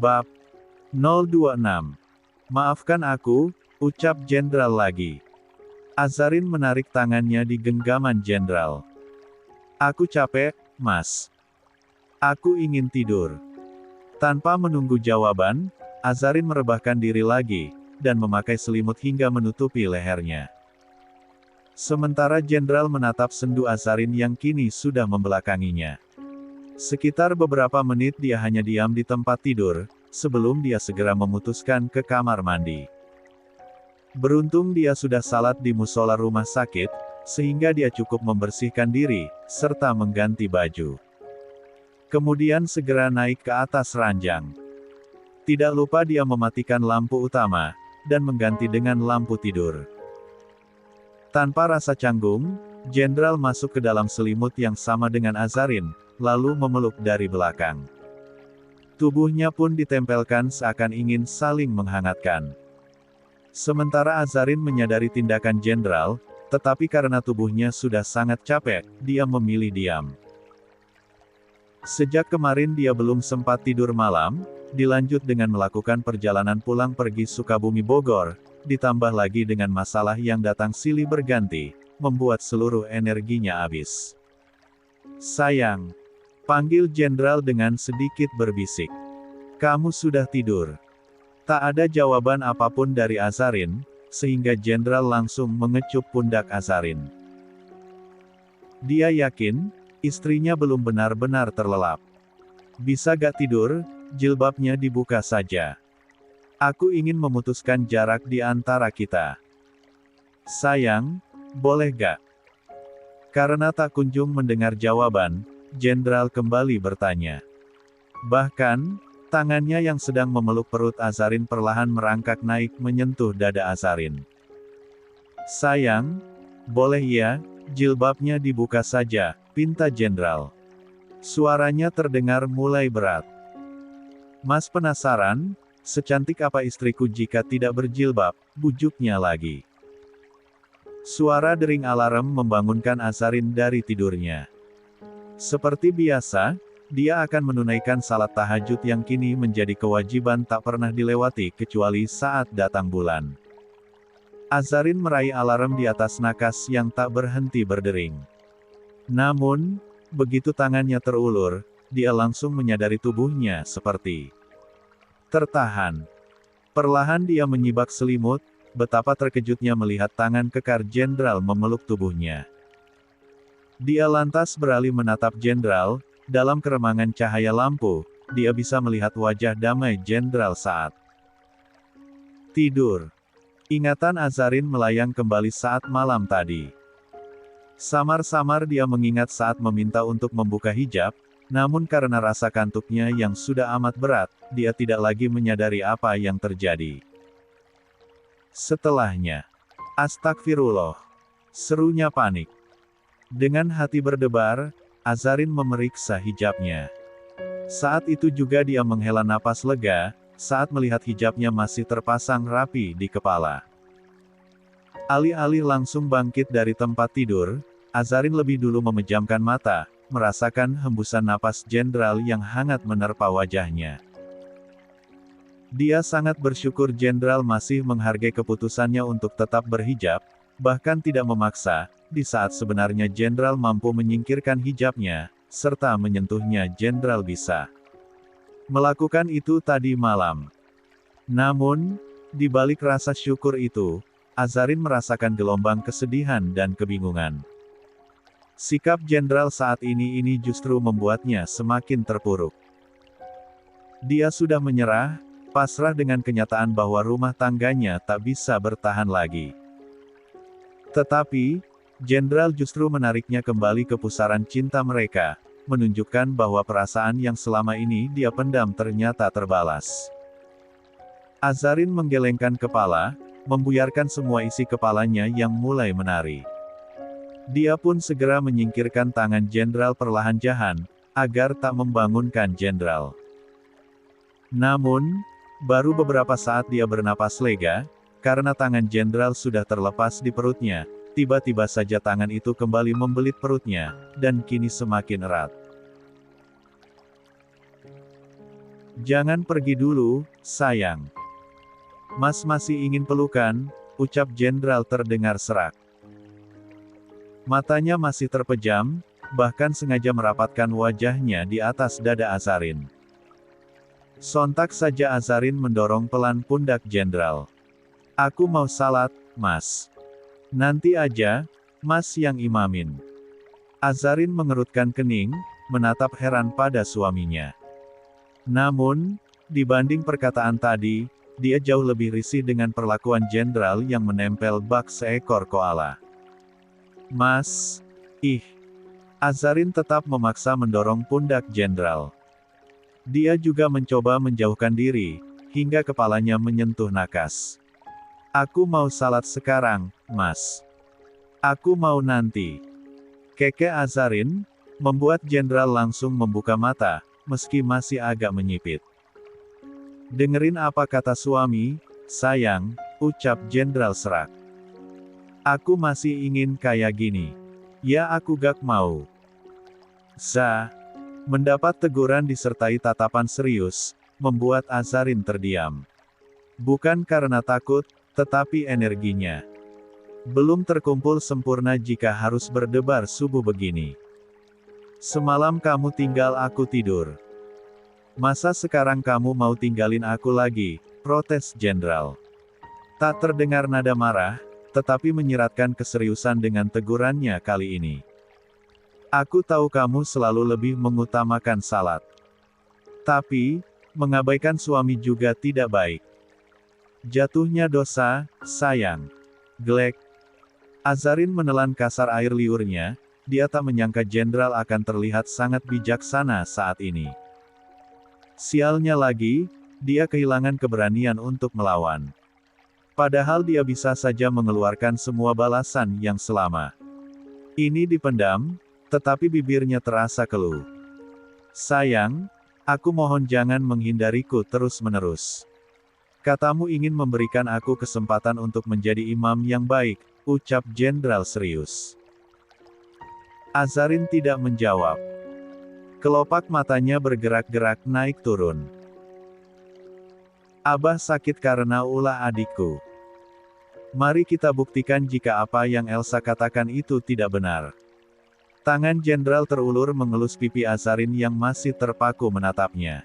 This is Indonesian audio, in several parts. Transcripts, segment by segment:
Bab 026. Maafkan aku, ucap Jenderal lagi. Azarin menarik tangannya di genggaman Jenderal. Aku capek, Mas. Aku ingin tidur. Tanpa menunggu jawaban, Azarin merebahkan diri lagi, dan memakai selimut hingga menutupi lehernya. Sementara Jenderal menatap sendu Azarin yang kini sudah membelakanginya. Sekitar beberapa menit dia hanya diam di tempat tidur, sebelum dia segera memutuskan ke kamar mandi. Beruntung dia sudah salat di musola rumah sakit, sehingga dia cukup membersihkan diri, serta mengganti baju. Kemudian segera naik ke atas ranjang. Tidak lupa dia mematikan lampu utama, dan mengganti dengan lampu tidur. Tanpa rasa canggung, Jenderal masuk ke dalam selimut yang sama dengan Azarin, lalu memeluk dari belakang. Tubuhnya pun ditempelkan seakan ingin saling menghangatkan. Sementara Azarin menyadari tindakan Jenderal, tetapi karena tubuhnya sudah sangat capek, dia memilih diam. Sejak kemarin dia belum sempat tidur malam, dilanjut dengan melakukan perjalanan pulang pergi Sukabumi Bogor, ditambah lagi dengan masalah yang datang silih berganti, membuat seluruh energinya habis. Sayang. Panggil Jenderal dengan sedikit berbisik. Kamu sudah tidur. Tak ada jawaban apapun dari Azarin, sehingga Jenderal langsung mengecup pundak Azarin. Dia yakin, istrinya belum benar-benar terlelap. Bisa gak tidur, jilbabnya dibuka saja. Aku ingin memutuskan jarak di antara kita. Sayang, boleh gak? Karena tak kunjung mendengar jawaban, Jenderal kembali bertanya. Bahkan, tangannya yang sedang memeluk perut Azarin perlahan merangkak naik menyentuh dada Azarin. Sayang, boleh ya, jilbabnya dibuka saja, pinta Jenderal. Suaranya terdengar mulai berat. Mas penasaran, secantik apa istriku jika tidak berjilbab, bujuknya lagi. Suara dering alarm membangunkan Azarin dari tidurnya. Seperti biasa, dia akan menunaikan salat tahajud yang kini menjadi kewajiban tak pernah dilewati kecuali saat datang bulan. Azarin meraih alarm di atas nakas yang tak berhenti berdering. Namun, begitu tangannya terulur, dia langsung menyadari tubuhnya seperti tertahan. Perlahan dia menyibak selimut, betapa terkejutnya melihat tangan kekar Jenderal memeluk tubuhnya. Dia lantas beralih menatap Jenderal, dalam keremangan cahaya lampu, dia bisa melihat wajah damai Jenderal saat tidur. Ingatan Azarin melayang kembali saat malam tadi. Samar-samar dia mengingat saat meminta untuk membuka hijab, namun karena rasa kantuknya yang sudah amat berat, dia tidak lagi menyadari apa yang terjadi. Setelahnya, astagfirullah, serunya panik. Dengan hati berdebar, Azarin memeriksa hijabnya. Saat itu juga dia menghela napas lega, saat melihat hijabnya masih terpasang rapi di kepala. Alih-alih langsung bangkit dari tempat tidur, Azarin lebih dulu memejamkan mata, merasakan hembusan napas Jenderal yang hangat menerpa wajahnya. Dia sangat bersyukur Jenderal masih menghargai keputusannya untuk tetap berhijab, bahkan tidak memaksa, di saat sebenarnya Jenderal mampu menyingkirkan hijabnya, serta menyentuhnya Jenderal bisa melakukan itu tadi malam. Namun, di balik rasa syukur itu, Azarin merasakan gelombang kesedihan dan kebingungan. Sikap Jenderal saat ini justru membuatnya semakin terpuruk. Dia sudah menyerah, pasrah dengan kenyataan bahwa rumah tangganya tak bisa bertahan lagi. Tetapi, Jenderal justru menariknya kembali ke pusaran cinta mereka, menunjukkan bahwa perasaan yang selama ini dia pendam ternyata terbalas. Azarin menggelengkan kepala, membuyarkan semua isi kepalanya yang mulai menari. Dia pun segera menyingkirkan tangan Jenderal perlahan-lahan, agar tak membangunkan Jenderal. Namun, baru beberapa saat dia bernapas lega, karena tangan Jenderal sudah terlepas di perutnya, tiba-tiba saja tangan itu kembali membelit perutnya, dan kini semakin erat. Jangan pergi dulu, sayang. Mas masih ingin pelukan, ucap Jenderal terdengar serak. Matanya masih terpejam, bahkan sengaja merapatkan wajahnya di atas dada Azarin. Sontak saja Azarin mendorong pelan pundak Jenderal. Aku mau salat, Mas. Nanti aja, Mas yang imamin. Azarin mengerutkan kening, menatap heran pada suaminya. Namun, dibanding perkataan tadi, dia jauh lebih risih dengan perlakuan Jenderal yang menempel bak seekor koala. Mas, Azarin tetap memaksa mendorong pundak Jenderal. Dia juga mencoba menjauhkan diri, hingga kepalanya menyentuh nakas. Aku mau salat sekarang, Mas. Aku mau nanti. Keke Azarin, membuat Jenderal langsung membuka mata, meski masih agak menyipit. Dengerin apa kata suami, sayang, ucap Jenderal serak. Aku masih ingin kayak gini. Ya aku gak mau. Mendapat teguran disertai tatapan serius, membuat Azarin terdiam. Bukan karena takut, tetapi energinya belum terkumpul sempurna jika harus berdebar subuh begini. Semalam kamu tinggal aku tidur. Masa sekarang kamu mau tinggalin aku lagi, protes Jenderal. Tak terdengar nada marah, tetapi menyiratkan keseriusan dengan tegurannya kali ini. Aku tahu kamu selalu lebih mengutamakan salat. Tapi, mengabaikan suami juga tidak baik. Jatuhnya dosa, sayang. Glek. Azarin menelan kasar air liurnya, dia tak menyangka Jenderal akan terlihat sangat bijaksana saat ini. Sialnya lagi, dia kehilangan keberanian untuk melawan. Padahal dia bisa saja mengeluarkan semua balasan yang selama ini dipendam, tetapi bibirnya terasa keluh. Sayang, aku mohon jangan menghindariku terus-menerus. Katamu ingin memberikan aku kesempatan untuk menjadi imam yang baik, ucap Jenderal serius. Azarin tidak menjawab. Kelopak matanya bergerak-gerak naik turun. Abah sakit karena ulah adikku. Mari kita buktikan jika apa yang Elsa katakan itu tidak benar. Tangan Jenderal terulur mengelus pipi Azarin yang masih terpaku menatapnya.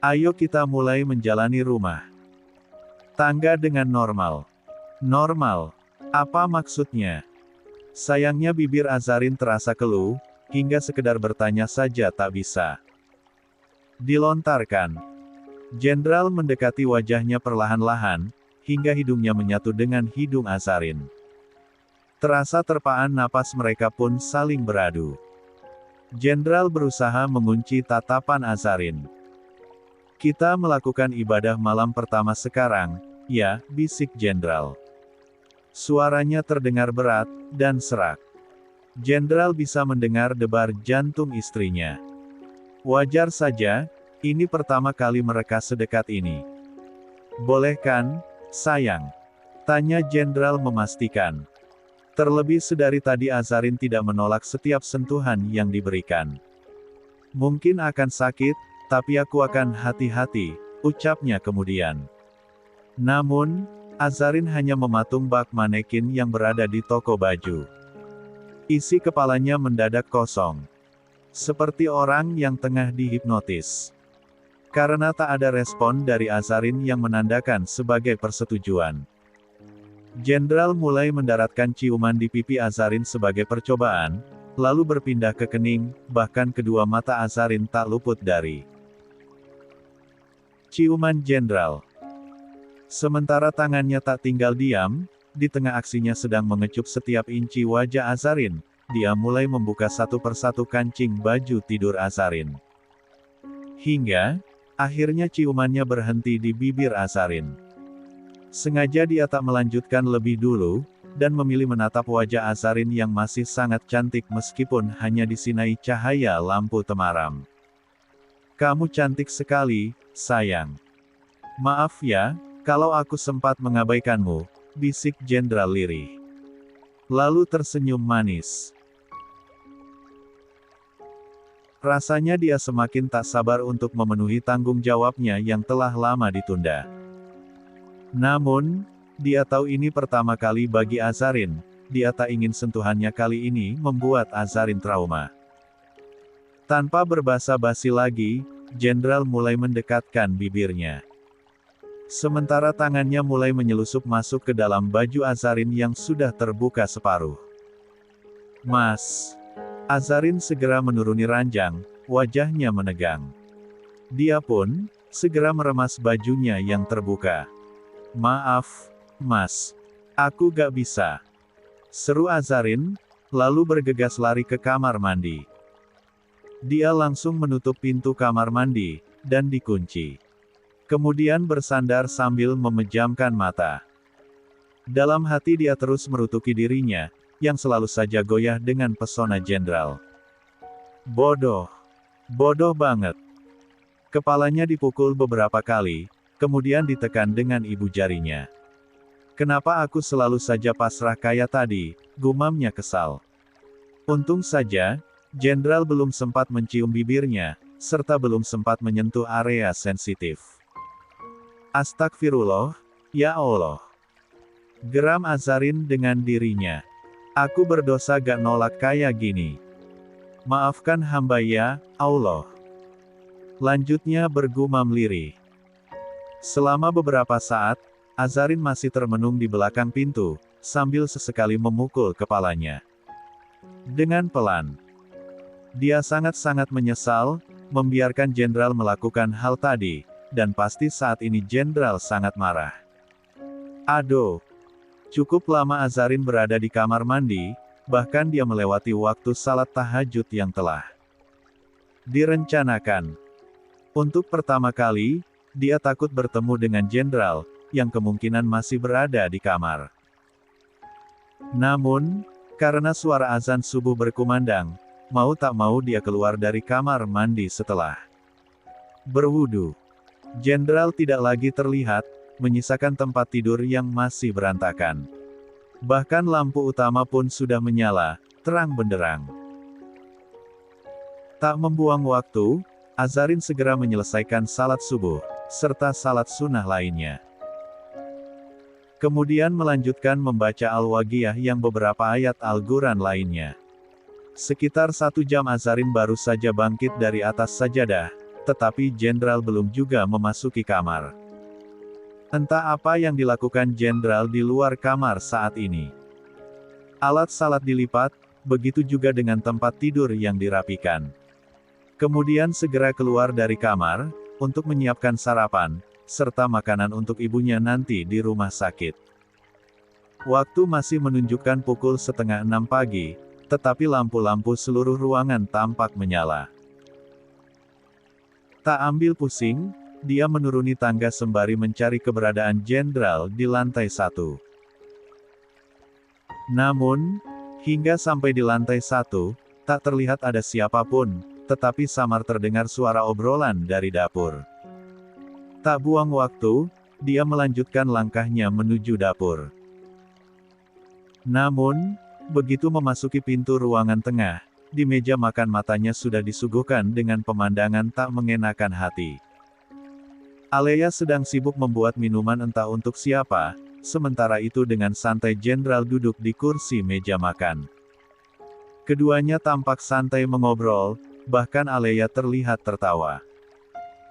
Ayo kita mulai menjalani rumah tangga dengan normal. Normal? Apa maksudnya? Sayangnya bibir Azarin terasa keluh, hingga sekedar bertanya saja tak bisa dilontarkan. Jenderal mendekati wajahnya perlahan-lahan, hingga hidungnya menyatu dengan hidung Azarin. Terasa terpaan napas mereka pun saling beradu. Jenderal berusaha mengunci tatapan Azarin. Kita melakukan ibadah malam pertama sekarang, ya, bisik Jenderal. Suaranya terdengar berat, dan serak. Jenderal bisa mendengar debar jantung istrinya. Wajar saja, ini pertama kali mereka sedekat ini. Boleh kan, sayang? Tanya Jenderal memastikan. Terlebih sedari tadi Azarin tidak menolak setiap sentuhan yang diberikan. Mungkin akan sakit, tapi aku akan hati-hati, ucapnya kemudian. Namun, Azarin hanya mematung bak manekin yang berada di toko baju. Isi kepalanya mendadak kosong. Seperti orang yang tengah dihipnotis. Karena tak ada respon dari Azarin yang menandakan sebagai persetujuan. Jenderal mulai mendaratkan ciuman di pipi Azarin sebagai percobaan, lalu berpindah ke kening, bahkan kedua mata Azarin tak luput dari ciuman Jenderal. Sementara tangannya tak tinggal diam, di tengah aksinya sedang mengecup setiap inci wajah Azarin, dia mulai membuka satu persatu kancing baju tidur Azarin. Hingga, akhirnya ciumannya berhenti di bibir Azarin. Sengaja dia tak melanjutkan lebih dulu, dan memilih menatap wajah Azarin yang masih sangat cantik meskipun hanya disinai cahaya lampu temaram. Kamu cantik sekali, sayang. Maaf ya, kalau aku sempat mengabaikanmu, bisik Jenderal lirih. Lalu tersenyum manis. Rasanya dia semakin tak sabar untuk memenuhi tanggung jawabnya yang telah lama ditunda. Namun, dia tahu ini pertama kali bagi Azarin, dia tak ingin sentuhannya kali ini membuat Azarin trauma. Tanpa berbasa-basi lagi, Jenderal mulai mendekatkan bibirnya. Sementara tangannya mulai menyelusup masuk ke dalam baju Azarin yang sudah terbuka separuh. "Mas." Azarin segera menuruni ranjang, wajahnya menegang. Dia pun segera meremas bajunya yang terbuka. "Maaf, Mas. Aku gak bisa." Seru Azarin, lalu bergegas lari ke kamar mandi. Dia langsung menutup pintu kamar mandi, dan dikunci. Kemudian bersandar sambil memejamkan mata. Dalam hati dia terus merutuki dirinya, yang selalu saja goyah dengan pesona jenderal. Bodoh. Bodoh banget. Kepalanya dipukul beberapa kali, kemudian ditekan dengan ibu jarinya. "Kenapa aku selalu saja pasrah kayak tadi?" gumamnya kesal. Untung saja, Jenderal belum sempat mencium bibirnya, serta belum sempat menyentuh area sensitif. "Astagfirullah, ya Allah." Geram Azarin dengan dirinya. "Aku berdosa gak nolak kayak gini. Maafkan hamba ya, Allah." Lanjutnya bergumam lirih. Selama beberapa saat, Azarin masih termenung di belakang pintu, sambil sesekali memukul kepalanya. Dengan pelan. Dia sangat-sangat menyesal, membiarkan Jenderal melakukan hal tadi, dan pasti saat ini Jenderal sangat marah. Aduh. Cukup lama Azarin berada di kamar mandi, bahkan dia melewati waktu salat tahajud yang telah direncanakan. Untuk pertama kali, dia takut bertemu dengan Jenderal, yang kemungkinan masih berada di kamar. Namun, karena suara azan subuh berkumandang, mau tak mau dia keluar dari kamar mandi setelah berwudu. Jenderal tidak lagi terlihat, menyisakan tempat tidur yang masih berantakan. Bahkan lampu utama pun sudah menyala, terang benderang. Tak membuang waktu, Azarin segera menyelesaikan salat subuh, serta salat sunnah lainnya. Kemudian melanjutkan membaca Al-Waqiah yang beberapa ayat Al-Quran lainnya. Sekitar 1 jam Azarin baru saja bangkit dari atas sajadah, tetapi Jenderal belum juga memasuki kamar. Entah apa yang dilakukan Jenderal di luar kamar saat ini. Alat salat dilipat, begitu juga dengan tempat tidur yang dirapikan. Kemudian segera keluar dari kamar, untuk menyiapkan sarapan, serta makanan untuk ibunya nanti di rumah sakit. Waktu masih menunjukkan pukul 5:30 pagi, tetapi lampu-lampu seluruh ruangan tampak menyala. Tak ambil pusing, dia menuruni tangga sembari mencari keberadaan Jenderal di lantai 1. Namun, hingga sampai di lantai 1, tak terlihat ada siapapun, tetapi samar terdengar suara obrolan dari dapur. Tak buang waktu, dia melanjutkan langkahnya menuju dapur. Namun, begitu memasuki pintu ruangan tengah, di meja makan matanya sudah disuguhkan dengan pemandangan tak mengenakan hati. Aleya sedang sibuk membuat minuman entah untuk siapa, sementara itu dengan santai Jenderal duduk di kursi meja makan. Keduanya tampak santai mengobrol, bahkan Aleya terlihat tertawa.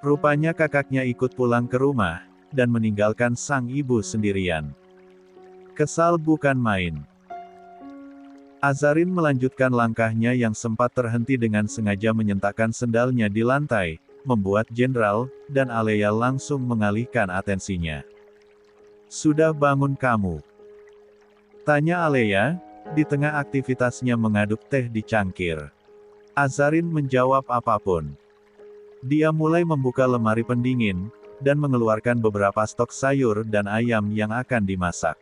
Rupanya kakaknya ikut pulang ke rumah, dan meninggalkan sang ibu sendirian. Kesal bukan main. Azarin melanjutkan langkahnya yang sempat terhenti dengan sengaja menyentakkan sendalnya di lantai, membuat Jenderal dan Aleya langsung mengalihkan atensinya. "Sudah bangun kamu?" tanya Aleya, di tengah aktivitasnya mengaduk teh di cangkir. Azarin menjawab apapun. Dia mulai membuka lemari pendingin, dan mengeluarkan beberapa stok sayur dan ayam yang akan dimasak.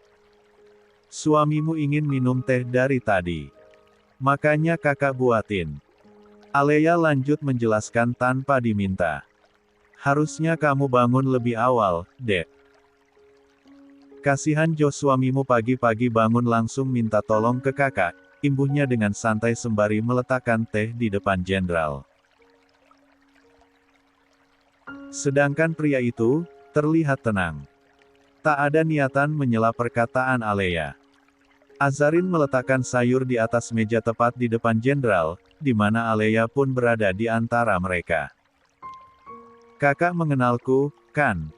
"Suamimu ingin minum teh dari tadi. Makanya kakak buatin." Aleya lanjut menjelaskan tanpa diminta. "Harusnya kamu bangun lebih awal, Dek. Kasihan Jo, suamimu pagi-pagi bangun langsung minta tolong ke kakak," imbuhnya dengan santai sembari meletakkan teh di depan Jenderal. Sedangkan pria itu, terlihat tenang. Tak ada niatan menyela perkataan Alea. Azarin meletakkan sayur di atas meja tepat di depan jenderal, di mana Alea pun berada di antara mereka. Kakak mengenalku, kan?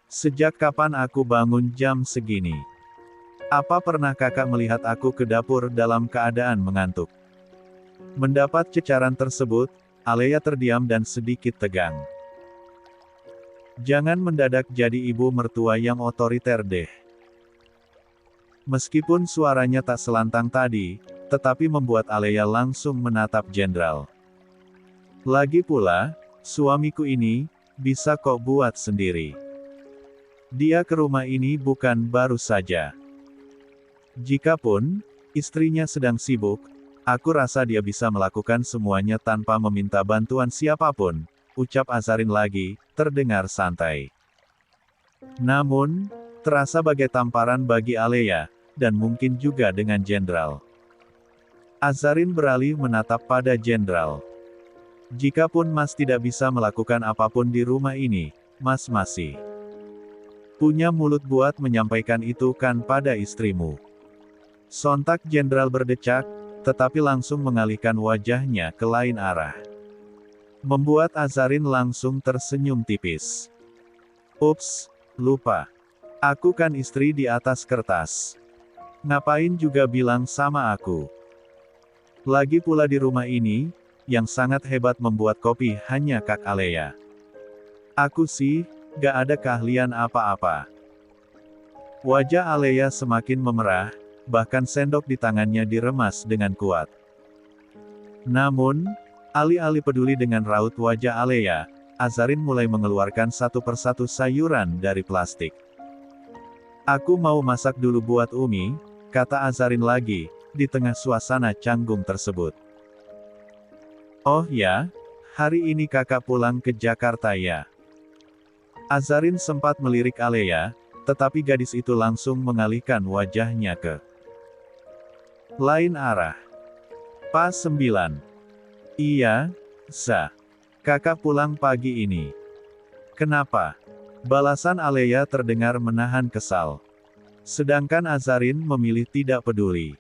Sejak kapan aku bangun jam segini? Apa pernah kakak melihat aku ke dapur dalam keadaan mengantuk? Mendapat cecaran tersebut, Alea terdiam dan sedikit tegang. Jangan mendadak jadi ibu mertua yang otoriter deh. Meskipun suaranya tak selantang tadi, tetapi membuat Alea langsung menatap jenderal. Lagi pula, suamiku ini, bisa kok buat sendiri. Dia ke rumah ini bukan baru saja. Jikapun istrinya sedang sibuk, aku rasa dia bisa melakukan semuanya tanpa meminta bantuan siapapun, ucap Azarin lagi, terdengar santai. Namun, terasa bagai tamparan bagi Alea, dan mungkin juga dengan jenderal. Azarin beralih menatap pada jenderal. Jikapun Mas tidak bisa melakukan apapun di rumah ini, Mas masih punya mulut buat menyampaikan itu kan pada istrimu. Sontak jenderal berdecak, tetapi langsung mengalihkan wajahnya ke lain arah. Membuat Azarin langsung tersenyum tipis. Ups, lupa. Aku kan istri di atas kertas. Ngapain juga bilang sama aku? Lagi pula di rumah ini, yang sangat hebat membuat kopi hanya Kak Alea. Aku sih, gak ada keahlian apa-apa. Wajah Alea semakin memerah, bahkan sendok di tangannya diremas dengan kuat. Namun, alih-alih peduli dengan raut wajah Alea, Azarin mulai mengeluarkan satu persatu sayuran dari plastik. Aku mau masak dulu buat Umi, kata Azarin lagi, di tengah suasana canggung tersebut. Oh ya, hari ini kakak pulang ke Jakarta ya? Azarin sempat melirik Alea, tetapi gadis itu langsung mengalihkan wajahnya ke lain arah. Pas 9. Iya, Sa. Kakak pulang pagi ini. Kenapa? Balasan Alea terdengar menahan kesal. Sedangkan Azarin memilih tidak peduli.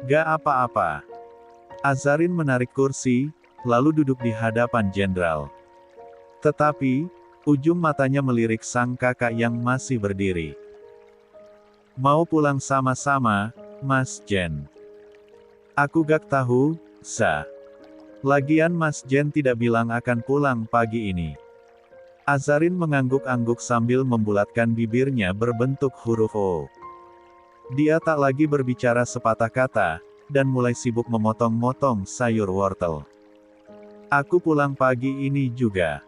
Gak apa-apa. Azarin menarik kursi, lalu duduk di hadapan jenderal. Tetapi, ujung matanya melirik sang kakak yang masih berdiri. Mau pulang sama-sama, Mas Jen? Aku gak tahu, Sa. Lagian Mas Jen tidak bilang akan pulang pagi ini. Azarin mengangguk-angguk sambil membulatkan bibirnya berbentuk huruf O. Dia tak lagi berbicara sepatah kata, dan mulai sibuk memotong-motong sayur wortel. Aku pulang pagi ini juga.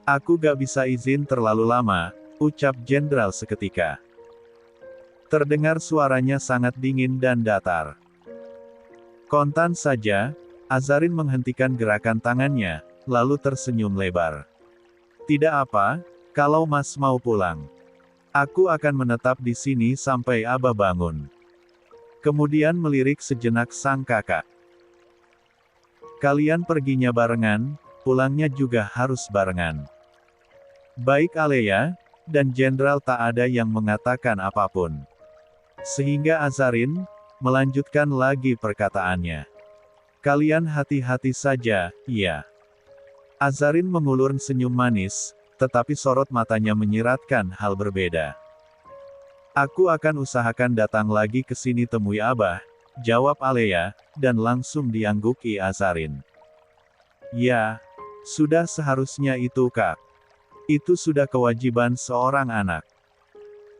Aku gak bisa izin terlalu lama, ucap jenderal seketika. Terdengar suaranya sangat dingin dan datar. Kontan saja, Azarin menghentikan gerakan tangannya, lalu tersenyum lebar. Tidak apa, kalau Mas mau pulang. Aku akan menetap di sini sampai Abah bangun. Kemudian melirik sejenak sang kakak. Kalian perginya barengan, pulangnya juga harus barengan. Baik Alea, dan jenderal tak ada yang mengatakan apapun. Sehingga Azarin melanjutkan lagi perkataannya. Kalian hati-hati saja, ya. Azarin mengulur senyum manis, tetapi sorot matanya menyiratkan hal berbeda. Aku akan usahakan datang lagi ke sini temui Abah, jawab Alea, dan langsung diangguki Azarin. Ya, sudah seharusnya itu Kak. Itu sudah kewajiban seorang anak.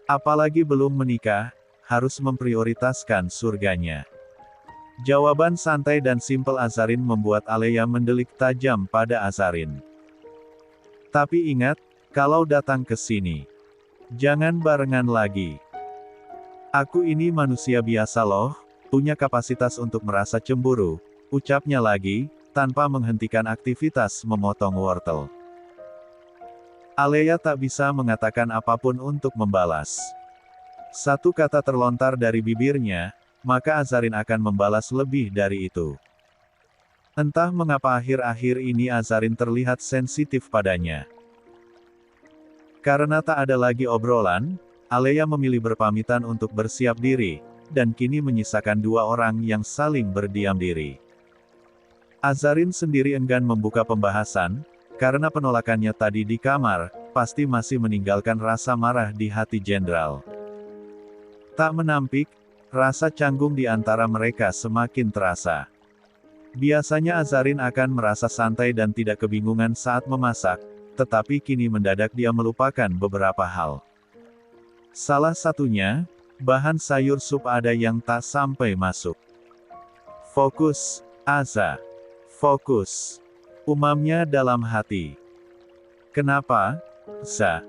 Apalagi belum menikah, harus memprioritaskan surganya. Jawaban santai dan simpel Azarin membuat Alea mendelik tajam pada Azarin. Tapi ingat, kalau datang ke sini, jangan barengan lagi. Aku ini manusia biasa loh, punya kapasitas untuk merasa cemburu, ucapnya lagi, tanpa menghentikan aktivitas memotong wortel. Alea tak bisa mengatakan apapun untuk membalas. Satu kata terlontar dari bibirnya, maka Azarin akan membalas lebih dari itu. Entah mengapa akhir-akhir ini Azarin terlihat sensitif padanya. Karena tak ada lagi obrolan, Alea memilih berpamitan untuk bersiap diri, dan kini menyisakan dua orang yang saling berdiam diri. Azarin sendiri enggan membuka pembahasan, karena penolakannya tadi di kamar, pasti masih meninggalkan rasa marah di hati jenderal. Tak menampik, rasa canggung di antara mereka semakin terasa. Biasanya Azarin akan merasa santai dan tidak kebingungan saat memasak, tetapi kini mendadak dia melupakan beberapa hal. Salah satunya, bahan sayur sup ada yang tak sampai masuk. Fokus, Aza. Fokus. Umamnya dalam hati. Kenapa, Za?